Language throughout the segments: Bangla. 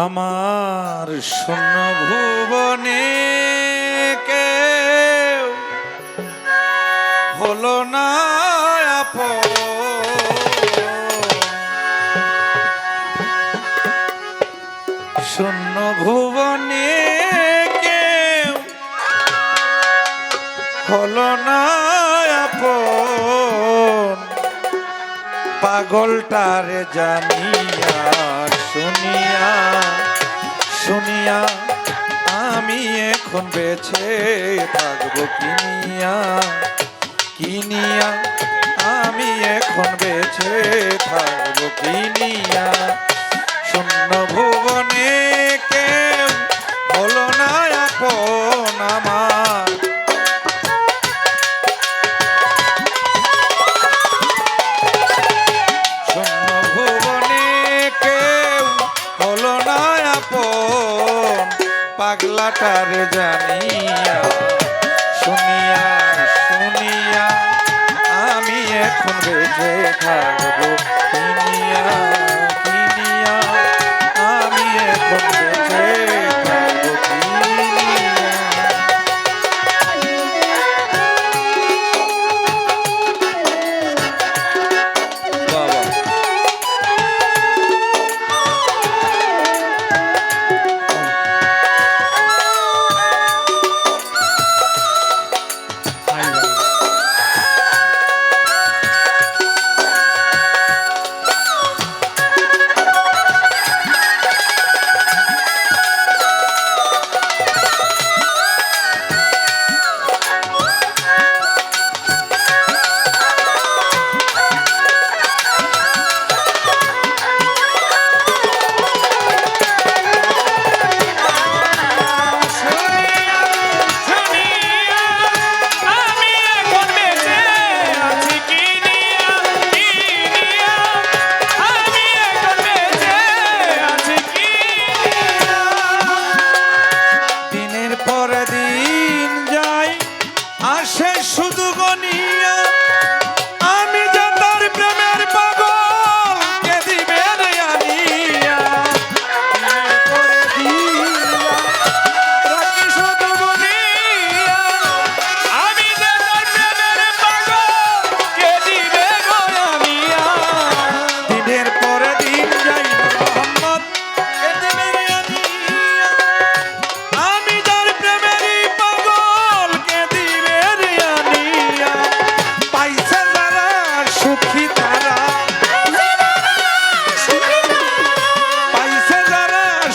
আমার শূন্য ভুবনে কেউ হলো না আপন, শূন্য ভুবনে কেউ হলো না আপন, পাগলটারে জানিয়া শুনিয়া শুনিয়া আমি এখন বেঁচে থাকবো কিনিয়া কিনিয়া, আমি এখন বেঁচে থাকবো কিনিয়া। শূন্য ভুবনে কেউ হলো না আপন আমার, শূন্য ভুবনে কেউ হলো না আপন, পাগলাটার জানিয়া শুনিয়া শুনিয়া আমি এখন বেঁচে থাকবো কিনিয়া কিনিয়া, আমি এখন বেঁচে থাকবো কিনিয়া। বাবা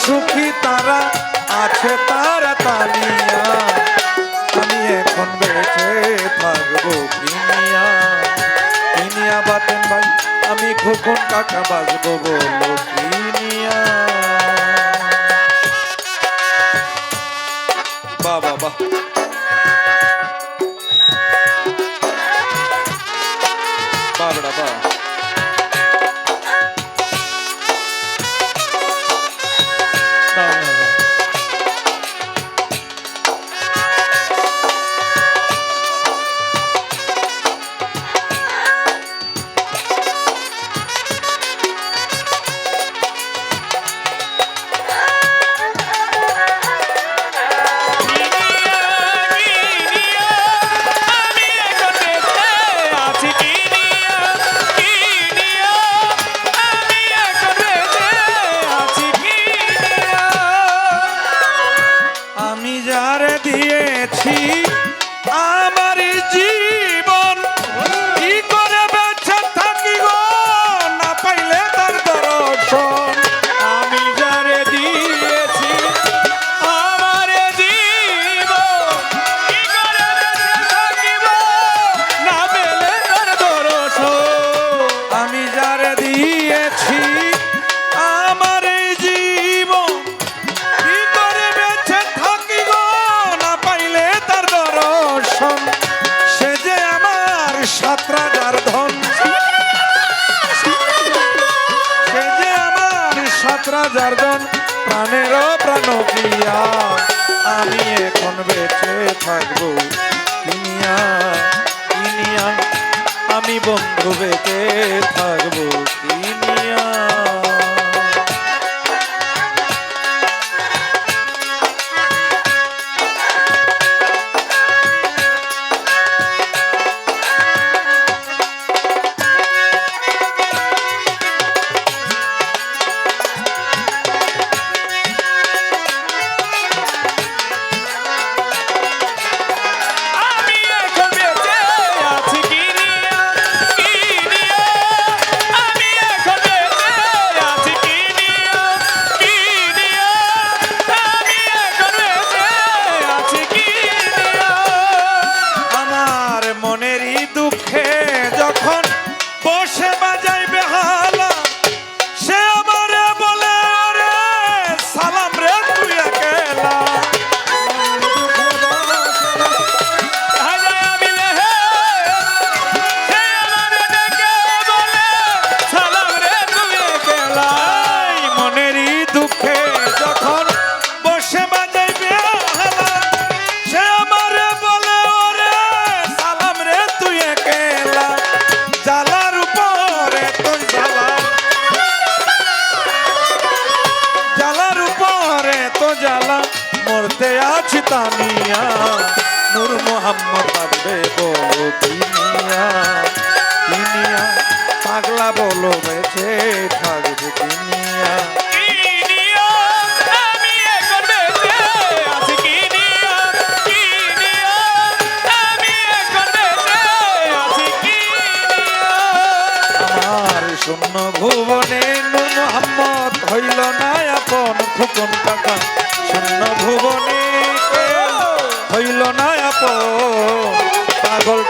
সুখী তারা আছে তারা তানিয়া, আমি এখন বেঁচে থাকবো কিনিয়া কিনিয়া। বাতেন ভাই আমি খোকন কাকা বাজবো বলো কিনিয়া। বাবা বাহ বাবড়া বা দিয়েছি আমার জীবন, কি করে বেঁচে থাকি গো না পাইলে তার দর্শন। আমি যারে দিয়েছি আমার জীবন, কি করে বেঁচে থাকিব না পেলে তার দর্শন। আমি যারে দিয়েছি আমার জীবন, কি করে বেঁচে থাকি গো না পাইলে তার দর্শন। সে যে আমার সাতরাজার ধন, সে যে আমার সাতরাজার ধন, প্রাণেরও প্রাণ প্রিয়া। আমি এখন বেঁচে থাকবো কিনিয়া কিনিয়া, আমি বন্ধু বেঁচে থাকবো কিনিয়া। বাজাই বেহালা সে আমারে বলে রে সালাম রে তুই একেলা মনেরই দুঃখে যখন বসে বাজাই বেহালা সে আমারে বলে ওরে সালাম রে তুই একেলা জ্বালার উপরে তোর জ্বালা জ্বালার উপরে তো জ্বালা মরতে আছি তানিয়া নূর মোহাম্মদ পাবে বলো কিনিয়া কিনিয়া পাগলা বলো বেঁচে থাকবে কিনিয়া শূন্য ভুবনে নূর মোহাম্মদ হইল না আপন খোকন কাকা শূন্য ভুবনে হইল না আপন পাগল